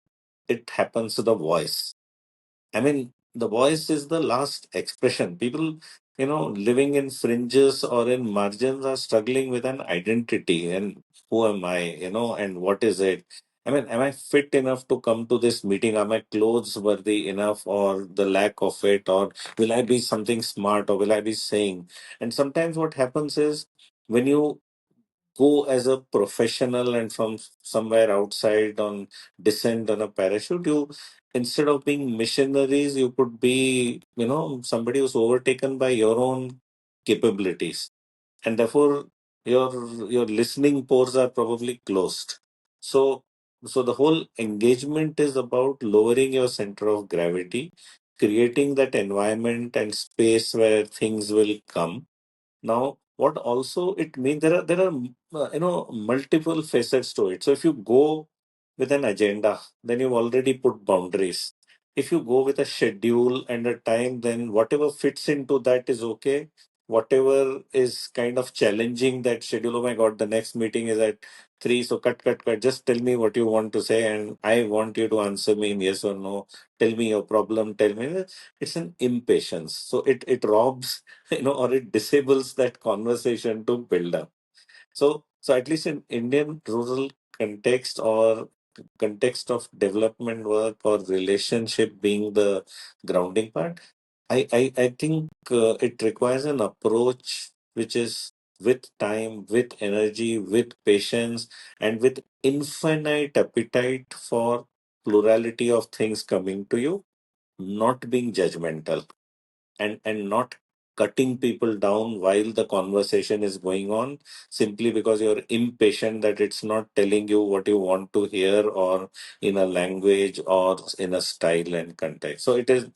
it happens to the voice. I mean, the voice is the last expression. People, living in fringes or in margins are struggling with an identity, and who am I, and what is it? I mean, am I fit enough to come to this meeting? Are my clothes worthy enough, or the lack of it? Or will I be something smart, or will I be saying? And sometimes what happens is, when you go as a professional and from somewhere outside on descend on a parachute, you, instead of being missionaries, you could be, somebody who's overtaken by your own capabilities, and therefore your your listening pores are probably closed. So so the whole engagement is about lowering your center of gravity, creating that environment and space where things will come. Now, what also it means, there are multiple facets to it. So if you go with an agenda, then you've already put boundaries. If you go with a schedule and a time, then whatever fits into that is okay. Whatever is kind of challenging that schedule, oh my God, the next meeting is at 3, so cut. Just tell me what you want to say, and I want you to answer me in yes or no. Tell me your problem. Tell me. It's an impatience. So it robs, or it disables that conversation to build up. So at least in Indian rural context, or context of development work, or relationship being the grounding part, I think it requires an approach which is with time, with energy, with patience, and with infinite appetite for plurality of things coming to you, not being judgmental, and not cutting people down while the conversation is going on, simply because you're impatient that it's not telling you what you want to hear, or in a language, or in a style and context. So it is,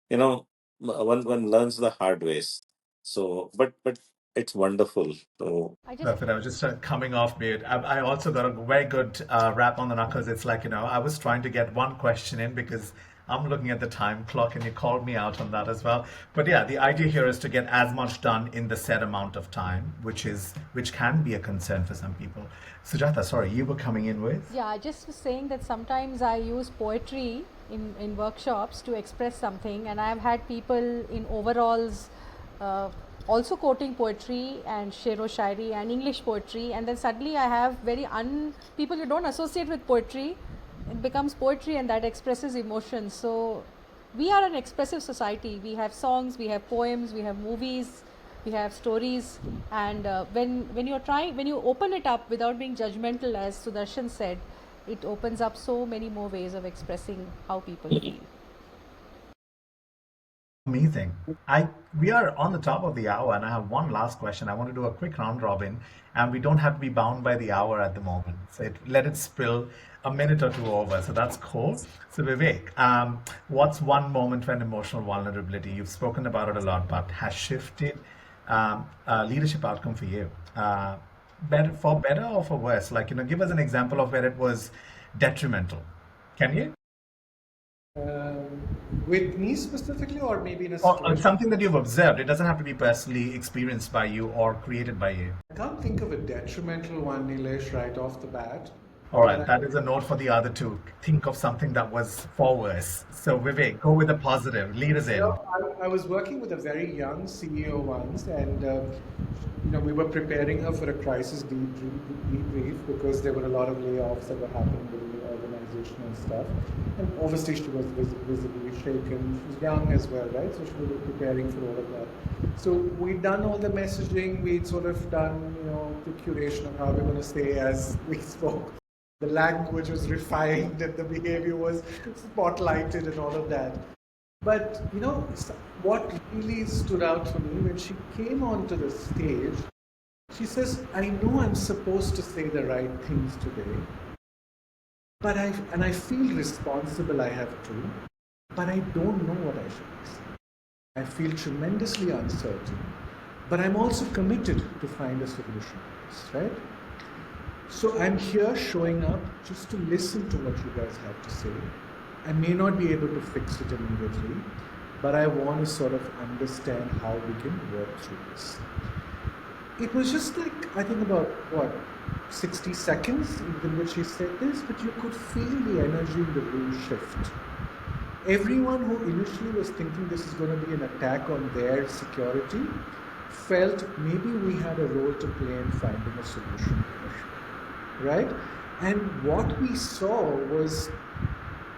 you know one learns the hard ways. So but it's wonderful. So I just Perfect. I was just coming off mute. I also got a very good rap on the knuckles. It's like, I was trying to get one question in because I'm looking at the time clock and you called me out on that as well. But yeah, the idea here is to get as much done in the set amount of time, which can be a concern for some people. Sujata, sorry, you were coming in with? Yeah, I just was saying that sometimes I use poetry in workshops to express something, and I've had people in overalls uh, also quoting poetry and shero shairi and English poetry, and then suddenly I have people you don't associate with poetry. It becomes poetry, and that expresses emotion. So we are an expressive society. We have songs, we have poems, we have movies, we have stories, and when you open it up without being judgmental, as Sudarshan said, it opens up so many more ways of expressing how people feel. Amazing. We are on the top of the hour, and I have one last question. I want to do a quick round robin, and we don't have to be bound by the hour at the moment. So let it spill a minute or two over. So that's cool. So Vivek, what's one moment when emotional vulnerability, you've spoken about it a lot, but has shifted leadership outcome for you? Better or for worse? Like, give us an example of where it was detrimental. Can you? With me specifically, or maybe in a Or situation? something that you've observed. It doesn't have to be personally experienced by you or created by you. I can't think of a detrimental one, Nilesh, right off the bat. All right, that is a note for the other two. Think of something that was for worse. So Vivek, go with the positive. Lead us in. I was working with a very young CEO once, and we were preparing her for a crisis debrief because there were a lot of layoffs that were happening within the organization and stuff. And obviously, she was visibly shaken. She was young as well, right? So she was preparing for all of that. So we'd done all the messaging. We'd sort of done, the curation of how we're going to say as we spoke. The language was refined and the behavior was spotlighted and all of that. But, what really stood out for me when she came onto the stage, she says, I know I'm supposed to say the right things today, but I feel responsible I have to, but I don't know what I should say. I feel tremendously uncertain, but I'm also committed to find a solution to this, right? So I'm here showing up just to listen to what you guys have to say. I may not be able to fix it immediately, but I want to sort of understand how we can work through this. It was just like, I think about, 60 seconds in which he said this, but you could feel the energy in the room shift. Everyone who initially was thinking this is going to be an attack on their security felt maybe we had a role to play in finding a solution here, right? And what we saw was,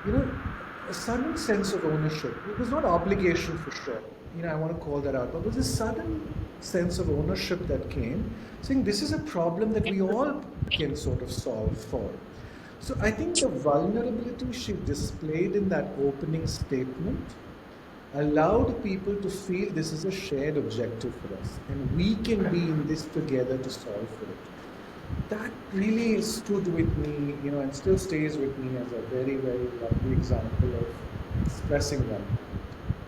a sudden sense of ownership. It was not obligation for sure. I want to call that out, but it was a sudden sense of ownership that came, saying this is a problem that we all can sort of solve for. So I think the vulnerability she displayed in that opening statement allowed people to feel this is a shared objective for us, and we can be in this together to solve for it. That really stood with me, and still stays with me as a very, very lovely example of expressing that.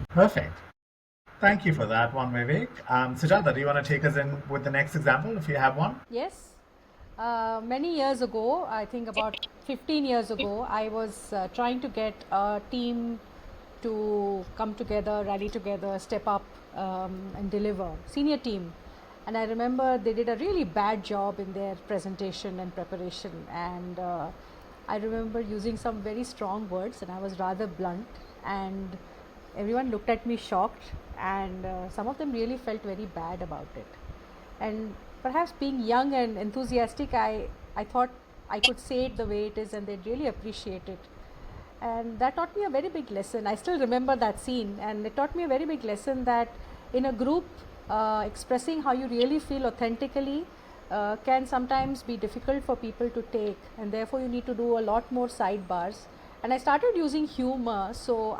Perfect. Thank you for that one, Vivek. Sujata, do you want to take us in with the next example if you have one? Yes. Many years ago, I think about 15 years ago, I was trying to get a team to come together, rally together, step up and deliver. Senior team. And I remember they did a really bad job in their presentation and preparation. And I remember using some very strong words, and I was rather blunt. And everyone looked at me shocked, and some of them really felt very bad about it. And perhaps being young and enthusiastic, I thought I could say it the way it is, and they'd really appreciate it. And that taught me a very big lesson. I still remember that scene, and it taught me a very big lesson that in a group, expressing how you really feel authentically can sometimes be difficult for people to take, and therefore you need to do a lot more sidebars. And I started using humor, so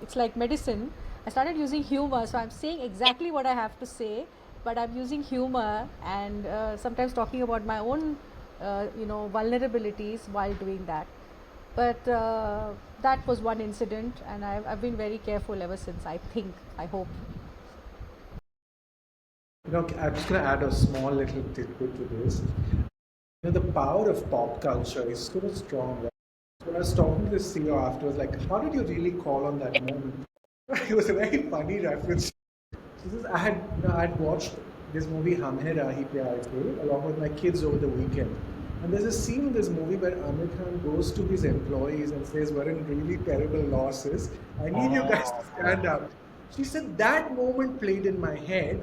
it's like medicine. I started using humor, so I'm saying exactly what I have to say, but I'm using humor and sometimes talking about my own vulnerabilities while doing that. But that was one incident, and I've been very careful ever since, I hope. I'm just going to add a small little tidbit to this. The power of pop culture is so strong. Right? When I was talking to the CEO afterwards, like, how did you really call on that moment? It was a very funny reference. I had watched this movie Hum Hai Rahi Pyar Ke along with my kids over the weekend. And there's a scene in this movie where Amir Khan goes to his employees and says, we're in really terrible losses. I need you guys to stand up. She said, that moment played in my head.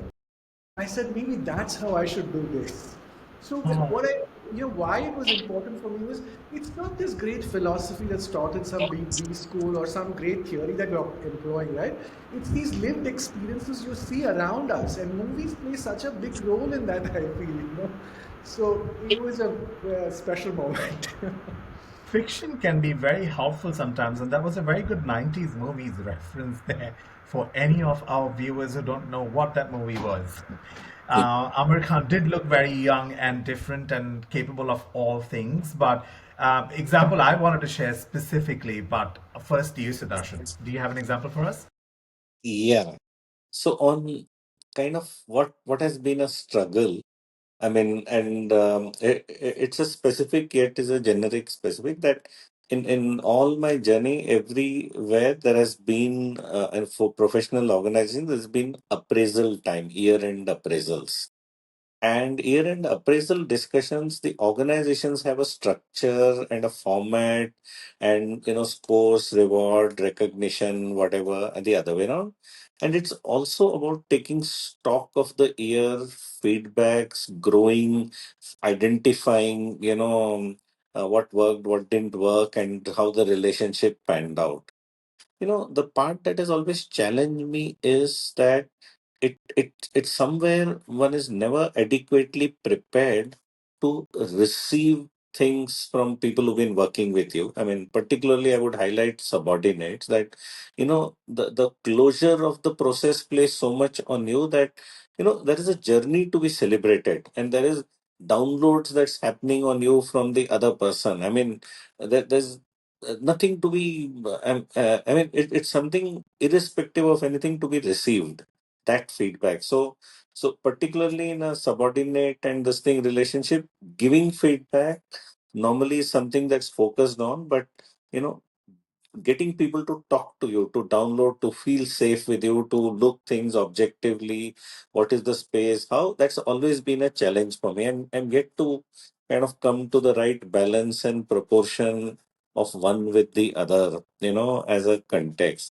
I said, maybe that's how I should do this. So why it was important for me was, it's not this great philosophy that's taught in some big B school or some great theory that we're employing, right? It's these lived experiences you see around us, and movies play such a big role in that, I feel, So it was a special moment. Fiction can be very helpful sometimes, and that was a very good 90s movies reference there for any of our viewers who don't know what that movie was. Amir Khan did look very young and different and capable of all things, but example I wanted to share specifically, but first to you, Sudarshan. Do you have an example for us? Yeah. So on kind of what has been a struggle. I mean, and it's a specific, yet is a generic specific that in all my journey, everywhere there has been, and for professional organizing, there's been appraisal time, year-end appraisals. And year-end appraisal discussions, the organizations have a structure and a format and, scores, reward, recognition, whatever, and the other way around. And it's also about taking stock of the year, feedbacks, growing, identifying, what worked, what didn't work, and how the relationship panned out. The part that has always challenged me is that it's somewhere one is never adequately prepared to receive things from people who've been working with you. I mean, particularly I would highlight subordinates that, the closure of the process plays so much on you that, there is a journey to be celebrated and there is downloads that's happening on you from the other person. I mean, there's nothing to be, I mean, it's something irrespective of anything to be received, that feedback. So particularly in a subordinate and this thing relationship, giving feedback normally is something that's focused on, but you know, getting people to talk to you, to download, to feel safe with you, to look things objectively, what is the space, how that's always been a challenge for me, and yet to kind of come to the right balance and proportion of one with the other, as a context.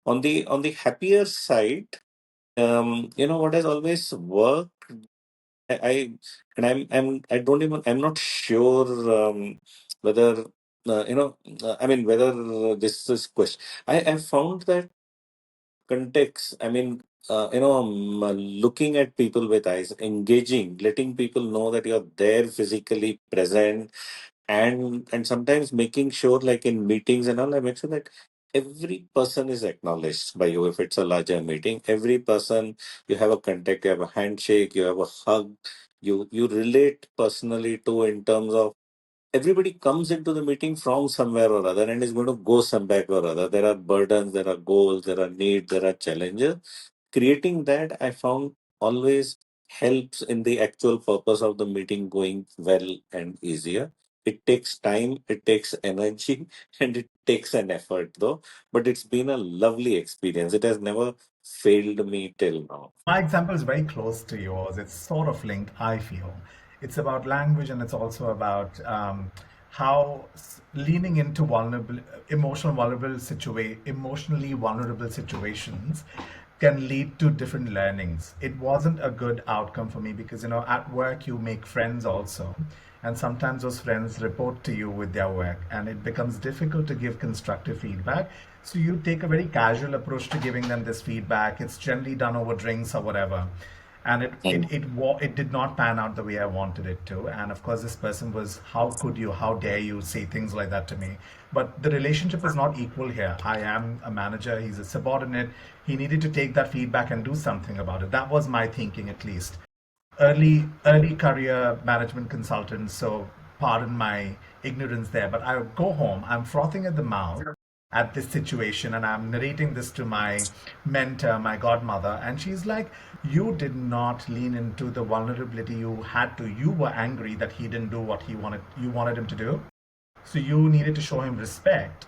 On the happier side, what has always worked, I and I don't even, I'm not sure whether I mean whether this is question. I found that context. I mean, looking at people with eyes, engaging, letting people know that you're there, physically present, and sometimes making sure, like in meetings and all, I make sure that every person is acknowledged by you. If it's a larger meeting, every person, you have a contact, you have a handshake, you have a hug, you relate personally to, in terms of everybody comes into the meeting from somewhere or other and is going to go somewhere or other. There are burdens, there are goals, there are needs, there are challenges. Creating that, I found, always helps in the actual purpose of the meeting going well and easier. It takes time, it takes energy, and it takes an effort though. But it's been a lovely experience. It has never failed me till now. My example is very close to yours. It's sort of linked, I feel. It's about language and it's also about how leaning into emotionally vulnerable situations can lead to different learnings. It wasn't a good outcome for me because, at work you make friends also. And sometimes those friends report to you with their work, and it becomes difficult to give constructive feedback. So you take a very casual approach to giving them this feedback. It's generally done over drinks or whatever, and it did not pan out the way I wanted it to. And of course, this person was, how could you, how dare you say things like that to me? But the relationship is not equal here. I am a manager, he's a subordinate. He needed to take that feedback and do something about it. That was my thinking, at least. Early career management consultant, so pardon my ignorance there, but I go home, I'm frothing at the mouth at this situation, and I'm narrating this to my mentor, my godmother, and she's like, you did not lean into the vulnerability. You had to. You were angry that he didn't do what you wanted him to do, so you needed to show him respect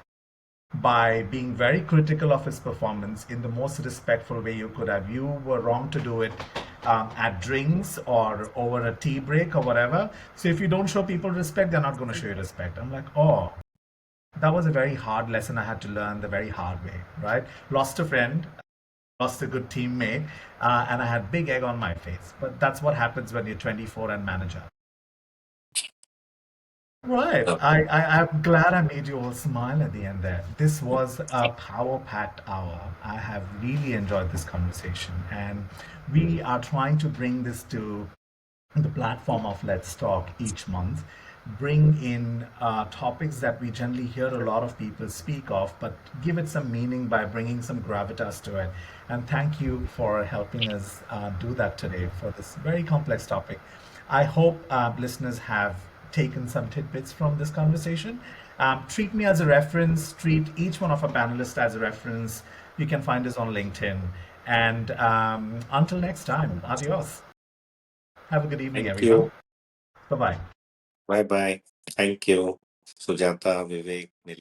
by being very critical of his performance in the most respectful way you could have. You were wrong to do it at drinks or over a tea break or whatever. So if you don't show people respect, they're not going to show you respect. I'm like, oh, that was a very hard lesson I had to learn the very hard way, right? Lost a friend, lost a good teammate, and I had big egg on my face. But that's what happens when you're 24 and manager. Right. I'm glad I made you all smile at the end there. This was a power-packed hour. I have really enjoyed this conversation, and we are trying to bring this to the platform of Let's Talk each month. bring in topics that we generally hear a lot of people speak of, but give it some meaning by bringing some gravitas to it. And thank you for helping us do that today for this very complex topic. I hope listeners have taken some tidbits from this conversation. Treat me as a reference, treat each one of our panelists as a reference. You can find us on LinkedIn. And until next time, adios. Have a good evening, Thank everyone. you. Bye bye. Bye bye. Thank you, Sujata, Vivek, Nilesh.